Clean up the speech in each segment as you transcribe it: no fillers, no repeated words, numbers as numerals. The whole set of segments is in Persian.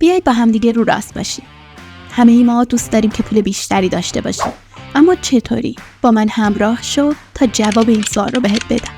بیایید با همدیگه رو راست باشیم. همه ما دوست داریم که پول بیشتری داشته باشیم. اما چطوری؟ با من همراه شو تا جواب این سوال رو بهت بدم.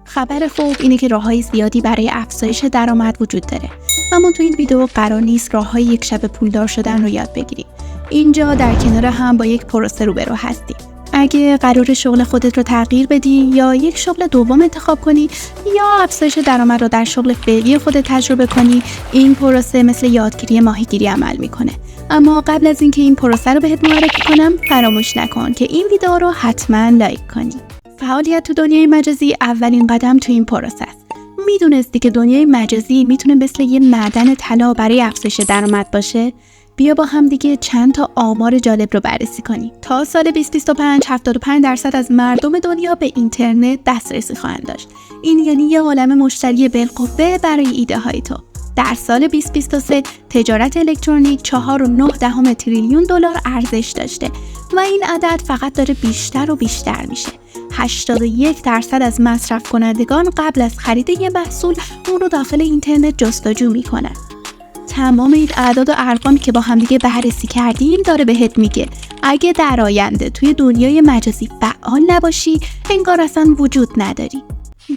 خبر خوب اینه که راه‌های زیادی برای افزایش درآمد وجود داره. اما تو این ویدیو قرار نیست راه‌های یک شب پولدار شدن رو یاد بگیریم. اینجا در کنار هم با یک پروسه روبرو هستیم. اگه قرار شغل خودت رو تغییر بدی یا یک شغل دوم انتخاب کنی یا افزایش درآمد رو در شغل فعلی خودت تجربه کنی، این پروسه مثل یادگیری ماهیگیری عمل میکنه. اما قبل از اینکه این پروسه رو بهت معرفی کنم، فراموش نکن که این ویدیو رو حتما لایک کنی. فعالیت تو دنیای مجازی اولین قدم تو این پروسه است. میدونستی که دنیای مجازی میتونه مثل یه معدن طلا برای افزایش درآمد باشه؟ بیا با هم دیگه چند تا آمار جالب رو بررسی کنیم. تا سال 2025 75% از مردم دنیا به اینترنت دسترسی خواهند داشت. این یعنی یه عالمه مشتری بالقوه برای ایده های تو. در سال 2023 تجارت الکترونیک 4.9 تریلیون دلار ارزش داشته و این عدد فقط داره بیشتر و بیشتر میشه. 81% از مصرف کنندگان قبل از خرید یه محصول اون رو داخل اینترنت جستجو میکنن. تمام این اعداد و ارقامی که با همدیگه بررسی کردیم داره بهت میگه اگه در آینده توی دنیای مجازی فعال نباشی، انگار اصلا وجود نداری.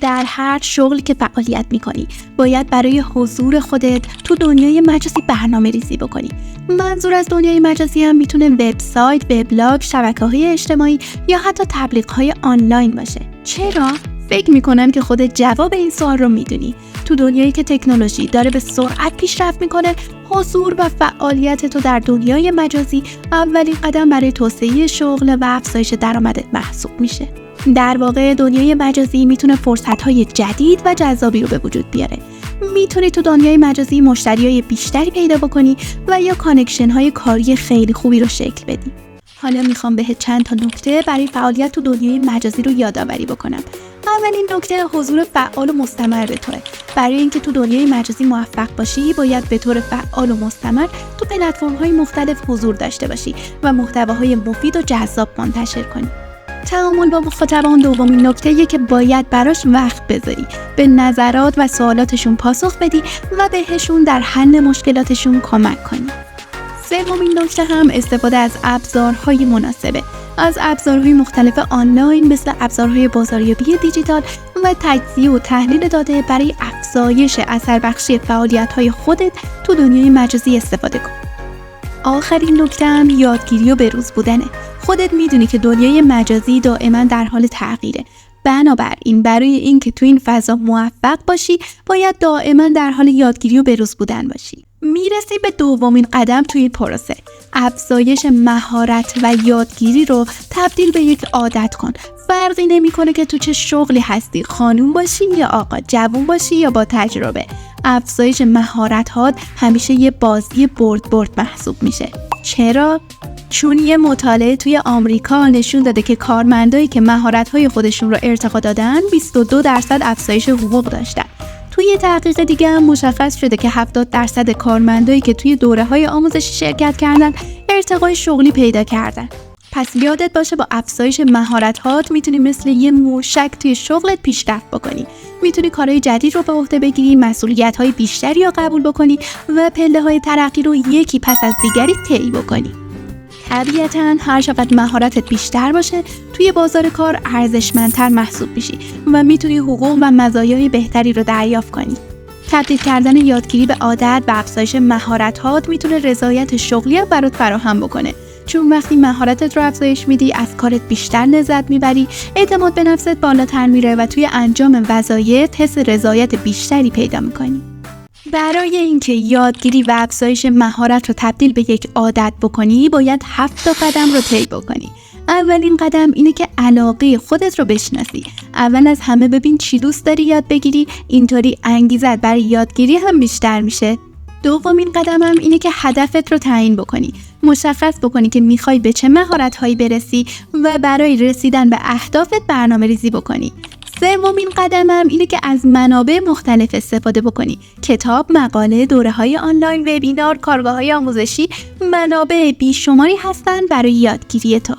در هر شغلی که فعالیت میکنی باید برای حضور خودت تو دنیای مجازی برنامه ریزی بکنی. منظور از دنیای مجازی هم میتونه وبسایت، وبلاگ، شبکه‌های اجتماعی یا حتی تبلیغ‌های آنلاین باشه. چرا؟ فکر میکنم که خودت جواب این سوال رو میدونی. تو دنیایی که تکنولوژی داره به سرعت پیشرفت میکنه، حضور و فعالیت تو در دنیای مجازی اولین قدم برای توسعه شغل و افزایش درآمدت محسوب میشه. در واقع دنیای مجازی میتونه فرصت‌های جدید و جذابی رو به وجود بیاره. میتونی تو دنیای مجازی مشتریای بیشتری پیدا بکنی و یا کانکشن‌های کاری خیلی خوبی رو شکل بدی. حالا میخوام بهت چند تا نکته برای فعالیت تو دنیای مجازی رو یادآوری بکنم. اولین نکته حضور فعال و مستمر توئه. برای اینکه تو دنیای مجازی موفق باشی، باید به طور فعال و مستمر تو پلتفرم‌های مختلف حضور داشته باشی و محتواهای مفید و جذاب منتشر کنی. تعامل با مخاطبان دومین نکته‌ایه که باید براش وقت بذاری. به نظرات و سوالاتشون پاسخ بدی و بهشون در حل مشکلاتشون کمک کنی. سومین نکته هم استفاده از ابزارهای مناسبه. از ابزارهای مختلف آنلاین مثل ابزارهای بازاریابی دیجیتال و تجزیه و تحلیل داده برای افزایش اثربخشی فعالیت‌های خودت تو دنیای مجازی استفاده کن. آخرین نکته هم یادگیری و بروز بودنه. خودت میدونی که دنیای مجازی دائما در حال تغییره. بنابراین برای اینکه تو این فضا موفق باشی، باید دائما در حال یادگیری و بروز بودن باشی. میرسیم به دومین قدم توی این پروسه. افزایش مهارت و یادگیری رو تبدیل به یک عادت کن. فرقی نمیکنه که تو چه شغلی هستی، خانوم باشی یا آقا، جوون باشی یا با تجربه. افزایش مهارت‌هات همیشه یه بازی برد محسوب میشه. چرا؟ چون یه مطالعه توی آمریکا نشون داده که کارمندایی که مهارت‌های خودشون رو ارتقا دادن 22% افزایش حقوق داشتن. توی یه تحقیق دیگه هم مشخص شده که 70% کارمندایی که توی دوره‌های آموزشی شرکت کردن ارتقای شغلی پیدا کردن. پس یادت باشه با افزایش مهارت‌هات میتونی مثل یه موشک توی شغلت پیشرفت بکنی. میتونی کارهای جدید رو به عهده بگیری، مسئولیت‌های بیشتری رو قبول بکنی و پله‌های ترقی رو یکی پس از دیگری طی بکنی. طبیعتاً هر چقدر مهارتت بیشتر باشه، توی بازار کار ارزشمندتر محسوب میشی و میتونی حقوق و مزایای بهتری رو دریافت کنی. تبدیل کردن یادگیری به عادت و افزایش مهارت‌هات میتونه رضایت شغلی رو برات فراهم بکنه. چون وقتی مهارتت رو افزایش میدی، از کارت بیشتر لذت میبری، اعتماد به نفست بالاتر میره و توی انجام وظایف حس رضایت بیشتری پیدا میکنی. برای اینکه یادگیری و افزایش مهارت رو تبدیل به یک عادت بکنی، باید 7 قدم رو طی بکنی. اولین قدم اینه که علاقه خودت رو بشناسی. اول از همه ببین چی دوست داری یاد بگیری، اینطوری انگیزت برای یادگیری هم بیشتر میشه. دومین قدم هم اینه که هدفت رو تعیین بکنی. مشخص بکنی که میخوای به چه مهارت‌هایی برسی و برای رسیدن به اهدافت برنامه‌ریزی بکنی. سومین قدم هم اینه که از منابع مختلف استفاده بکنی. کتاب، مقاله، دوره‌های آنلاین، وبینار، کارگاه‌های آموزشی، منابع بیشماری هستن برای یادگیری تو.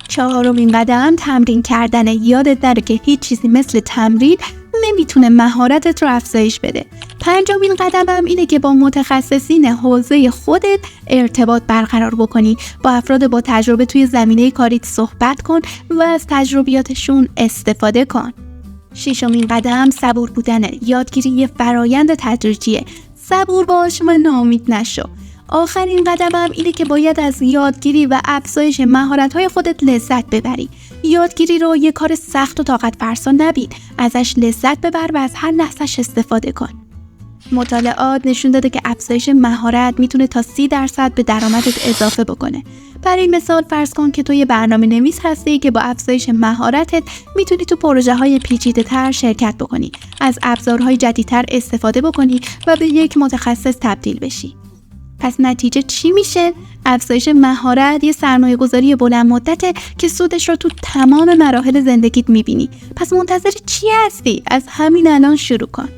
چهارمین قدم تمرین کردن. یادت نره که هیچ چیزی مثل تمرین نمیتونه مهارتت رو افزایش بده. پنجمین قدمم اینه که با متخصصین حوزه خودت ارتباط برقرار بکنی. با افراد با تجربه توی زمینه کاریت صحبت کن و از تجربیاتشون استفاده کن. ششمین قدم صبور بودنه. یادگیری یه فرایند تدریجیه. صبور باش و ناامید نشو. آخرین قدمم اینه که باید از یادگیری و افزایش مهارت‌های خودت لذت ببری. یادگیری رو یه کار سخت و طاقت فرسا نبین. ازش لذت ببر و از هر لحظه‌اش استفاده کن. مطالعات نشون داده که افزایش مهارت میتونه تا 30% به درآمدت اضافه بکنه. برای مثال فرض کن که تو یه برنامه‌نویس هستی که با افزایش مهارتت میتونی تو پروژه‌های پیچیده‌تر شرکت بکنی، از ابزارهای جدیدتر استفاده بکنی و به یک متخصص تبدیل بشی. پس نتیجه چی میشه؟ افزایش مهارت یه سرمایه‌گذاری بلند مدته که سودش رو تو تمام مراحل زندگیت میبینی. پس منتظر چی هستی؟ از همین الان شروع کن.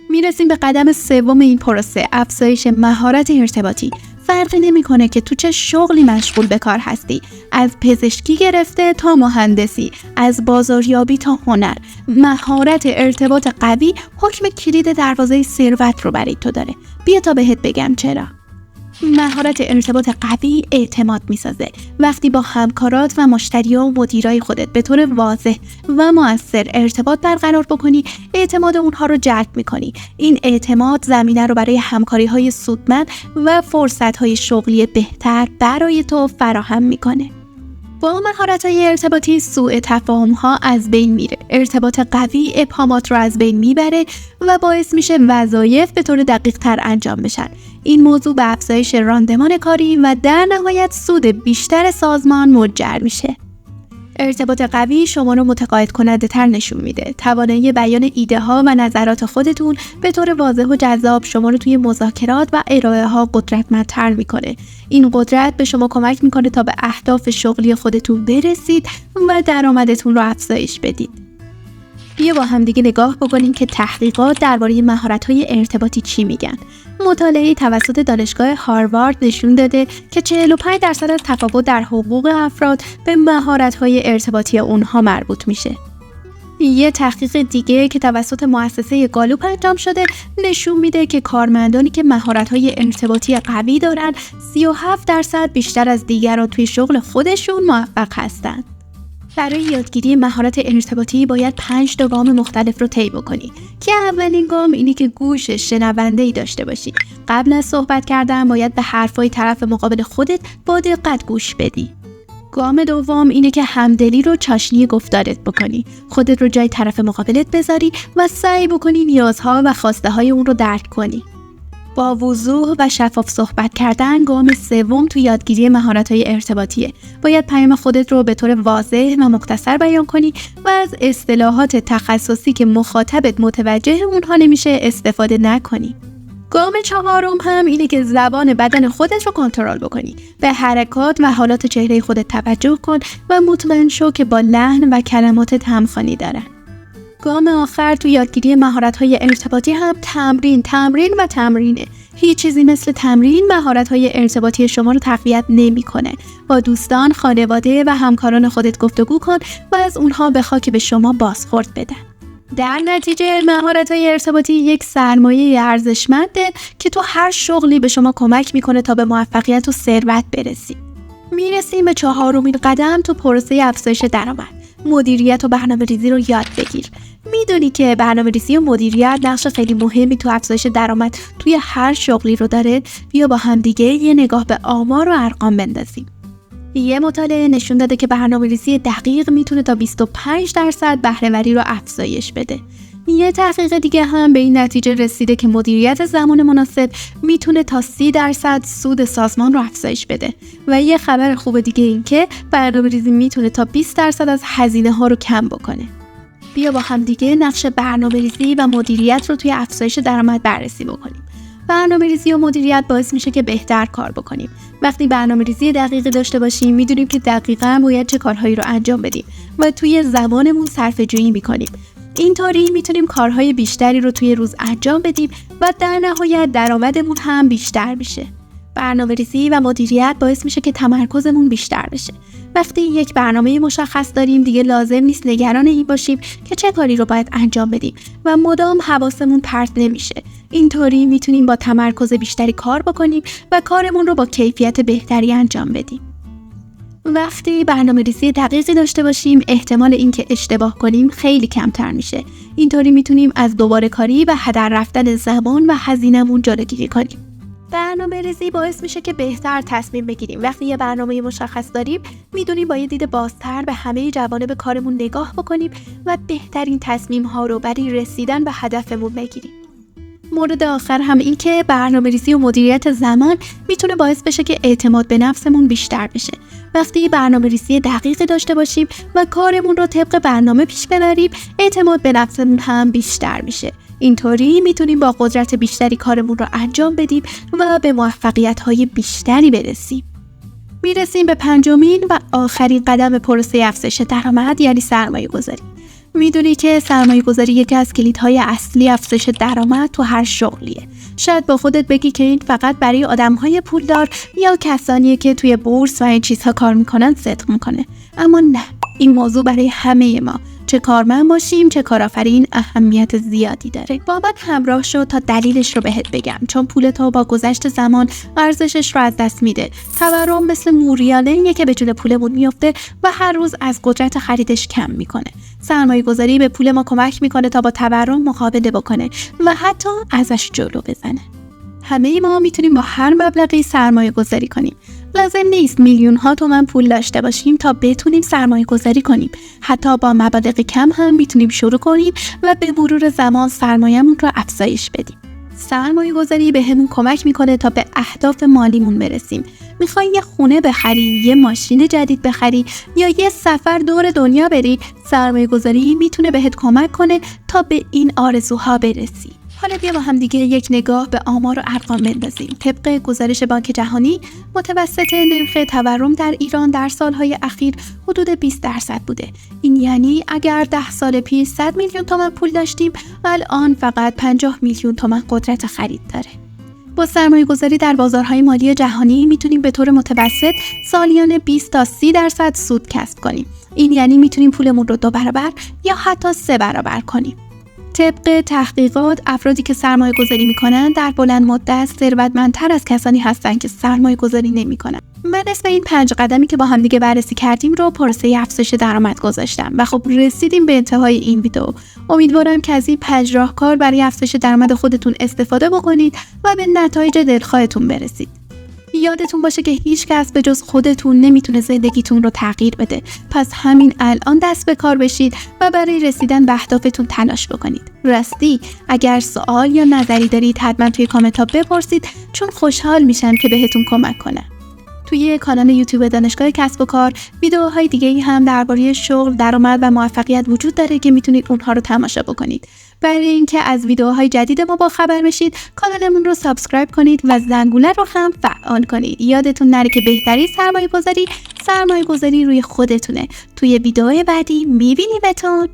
میرسیم به قدم سوم این پروسه، افزایش مهارت ارتباطی. فرقی نمیکنه که تو چه شغلی مشغول به کار هستی، از پزشکی گرفته تا مهندسی، از بازاریابی تا هنر. مهارت ارتباط قوی حکم کلید دروازه ثروت رو برای تو داره. بیا تا بهت بگم چرا. مهارت ارتباط قوی اعتماد میسازه. وقتی با همکارات و مشتری‌ها و مدیرای خودت به طور واضح و مؤثر ارتباط برقرار بکنی، اعتماد اونها رو جلب میکنی. این اعتماد زمینه رو برای همکاری‌های سودمند و فرصت‌های شغلی بهتر برای تو فراهم میکنه. با مهارت‌های ارتباطی سوء تفاهم‌ها از بین میره. ارتباط قوی ابهامات رو از بین میبره و باعث میشه وظایف به طور دقیق‌تر انجام بشن. این موضوع به افزایش راندمان کاری و در نهایت سود بیشتر سازمان منجر میشه. ارتباط قوی شما رو متقاعد کننده تر نشون میده. توانایی بیان ایده ها و نظرات خودتون به طور واضح و جذاب شما رو توی مذاکرات و ارائه ها قدرتمندتر میکنه. این قدرت به شما کمک میکنه تا به اهداف شغلی خودتون برسید و درآمدتون رو افزایش بدید. بیا با هم دیگه نگاه بکنیم که تحقیقات درباره مهارت‌های ارتباطی چی میگن. مطالعه توسط دانشگاه هاروارد نشون داده که 45% از تفاوت در حقوق افراد به مهارت‌های ارتباطی اونها مربوط میشه. یه تحقیق دیگه که توسط مؤسسه گالوپ انجام شده نشون میده که کارمندانی که مهارت‌های ارتباطی قوی دارن 37% بیشتر از دیگران توی شغل خودشون موفق هستن. برای یادگیری مهارت ارتباطی باید 5 گام مختلف رو طی بکنی که اولین گام اینه که گوش شنونده‌ای داشته باشی. قبل از صحبت کردن باید به حرفای طرف مقابل خودت با دقت گوش بدی. گام دوم اینه که همدلی رو چاشنی گفتارت بکنی. خودت رو جای طرف مقابلت بذاری و سعی بکنی نیازها و خواسته های اون رو درک کنی. با وضوح و شفاف صحبت کردن گام سوم تو یادگیری مهارت‌های ارتباطیه. باید پیام خودت رو به طور واضح و مختصر بیان کنی و از اصطلاحات تخصصی که مخاطبت متوجه اونها نمیشه استفاده نکنی. گام چهارم هم اینه که زبان بدن خودت رو کنترل بکنی. به حرکات و حالات چهره خودت توجه کن و مطمئن شو که با لحن و کلماتت همخوانی دارن. گام آخر تو یادگیری مهارت‌های ارتباطی هم تمرینه. هیچ چیزی مثل تمرین مهارت‌های ارتباطی شما رو تقویت نمی‌کنه. با دوستان، خانواده و همکاران خودت گفتگو کن و از اونها بخوا که به شما بازخورد بدن. در نتیجه مهارت‌های ارتباطی یک سرمایه ارزشمنده که تو هر شغلی به شما کمک می‌کنه تا به موفقیت و ثروت برسی. میرسیم به 4مین قدم تو پروسه افزایش درآمد. مدیریت و برنامه‌ریزی رو یاد بگیر. میدونی که برنامه‌ریزی و مدیریت نقش خیلی مهمی تو افزایش درآمد توی هر شغلی رو داره. بیا با هم دیگه یه نگاه به آمار و ارقام بندازیم. یه مطالعه نشون داده که برنامه‌ریزی دقیق میتونه تا 25% بهره‌وری رو افزایش بده. یه تحقیق دیگه هم به این نتیجه رسیده که مدیریت زمان مناسب میتونه تا 30% سود سازمان رو افزایش بده. و یه خبر خوب دیگه این که برنامه‌ریزی میتونه تا 20% از هزینه‌ها رو کم بکنه. بیا با هم دیگه نقش برنامه‌ریزی و مدیریت رو توی افزایش درآمد بررسی بکنیم. برنامه‌ریزی و مدیریت باعث میشه که بهتر کار بکنیم. وقتی برنامه‌ریزی دقیقی داشته باشیم میدونیم که دقیقاً باید چه کارهایی رو انجام بدیم و توی زمانمون صرفه‌جویی میکنیم. اینطوری میتونیم کارهای بیشتری رو توی روز انجام بدیم و در نهایت درآمدمون هم بیشتر میشه. برنامه‌ریزی و مدیریت باعث میشه که تمرکزمون بیشتر بشه. وقتی یک برنامه مشخص داریم دیگه لازم نیست نگران این باشیم که چه کاری رو باید انجام بدیم و مدام حواسمون پرت نمیشه. اینطوری میتونیم با تمرکز بیشتری کار بکنیم و کارمون رو با کیفیت بهتری انجام بدیم. وقتی برنامه‌ریزی دقیقی داشته باشیم احتمال اینکه اشتباه کنیم خیلی کمتر میشه. اینطوری میتونیم از دوباره کاری و هدر رفتن زمان و هزینه‌مون جلوگیری کنیم. برنامه‌ریزی باعث میشه که بهتر تصمیم بگیریم. وقتی یه برنامه مشخص داریم میدونیم با یه دید بازتر به همه جوانب کارمون نگاه بکنیم و بهترین تصمیم‌ها رو برای رسیدن به هدفمون بگیریم. مورد آخر هم این که برنامه‌ریزی و مدیریت زمان میتونه باعث بشه که اعتماد به نفسمون بیشتر بشه. وقتی برنامه‌ریزی دقیقی داشته باشیم و کارمون رو طبق برنامه پیش ببریم، اعتماد به نفسمون هم بیشتر میشه. اینطوری میتونیم با قدرت بیشتری کارمون رو انجام بدیم و به موفقیت‌های بیشتری برسیم. میرسیم به پنجمین و آخرین قدم پروسه افزایش درآمد، یعنی سرمایه‌گذاری. میدونی که سرمایه‌گذاری یکی از کلیدهای اصلی افزایش درآمد تو هر شغلیه. شاید با خودت بگی که این فقط برای آدم‌های پولدار یا کسانیه که توی بورس و این چیزها کار میکنن صدق میکنه. اما نه، این موضوع برای همه ما، چه کارمند باشیم چه کارآفرین، اهمیت زیادی داره. با من همراه شو تا دلیلش رو بهت بگم، چون پول تو با گذشت زمان ارزشش رو از دست میده. تورم مثل موریانه‌ایه که به جون پولمون میفته و هر روز از قدرت خریدش کم میکنه. سرمایه‌گذاری به پول ما کمک میکنه تا با تورم مقابله بکنه و حتی ازش جلو بزنه. همه ما میتونیم با هر مبلغی سرمایه گذاری کنیم. لازم نیست میلیون ها تومان پول داشته باشیم تا بتونیم سرمایه گذاری کنیم. حتی با مبالغ کم هم میتونیم شروع کنیم و به مرور زمان سرمایه‌مون رو افزایش بدیم. سرمایه گذاری به همون کمک میکنه تا به اهداف مالیمون برسیم. میخوای یه خونه بخری، یه ماشین جدید بخری یا یه سفر دور دنیا بری، سرمایه گذاری میتونه بهت کمک کنه تا به این آرزوها برسی. حالا بیا با هم دیگه یک نگاه به آمار و ارقام بندازیم. طبق گزارش بانک جهانی، متوسط نرخ تورم در ایران در سالهای اخیر حدود 20% بوده. این یعنی اگر 10 سال پیش 100 میلیون تومان پول داشتیم، الان فقط 50 میلیون تومان قدرت خرید داره. با سرمایه گذاری در بازارهای مالی جهانی میتونیم به طور متوسط سالیانه 20 تا 30% سود کسب کنیم. این یعنی میتونیم پولمون رو 2 برابر یا حتی 3 برابر کنیم. طبق تحقیقات، افرادی که سرمایه گذاری میکنن در بلند مدت ثروتمندتر از کسانی هستند که سرمایه گذاری نمیکنن. من اسم این 5 قدمی که با هم دیگه بررسی کردیم رو پروسه افزایش درآمد گذاشتم و خب رسیدیم به انتهای این ویدیو. امیدوارم که از این 5 راهکار برای افزایش درآمد خودتون استفاده بکنید و به نتایج دلخواهتون برسید. یادتون باشه که هیچ کس به جز خودتون نمیتونه زندگیتون رو تغییر بده. پس همین الان دست به کار بشید و برای رسیدن به اهدافتون تلاش بکنید. راستی اگر سوال یا نظری دارید حتما توی کامنت ها بپرسید، چون خوشحال میشم که بهتون کمک کنم. توی کانال یوتیوب دانشگاه کسب و کار ویدیوهای دیگه‌ای هم درباره شغل، درآمد و موفقیت وجود داره که میتونید اونها رو تماشا بکنید. برای اینکه از ویدیوهای جدید ما با خبر بشید، کانالمون رو سابسکرایب کنید و زنگوله رو هم فعال کنید. یادتون نره که بهترین سرمایه‌گذاری روی خودتونه. توی ویدیو بعدی میبینیمتون.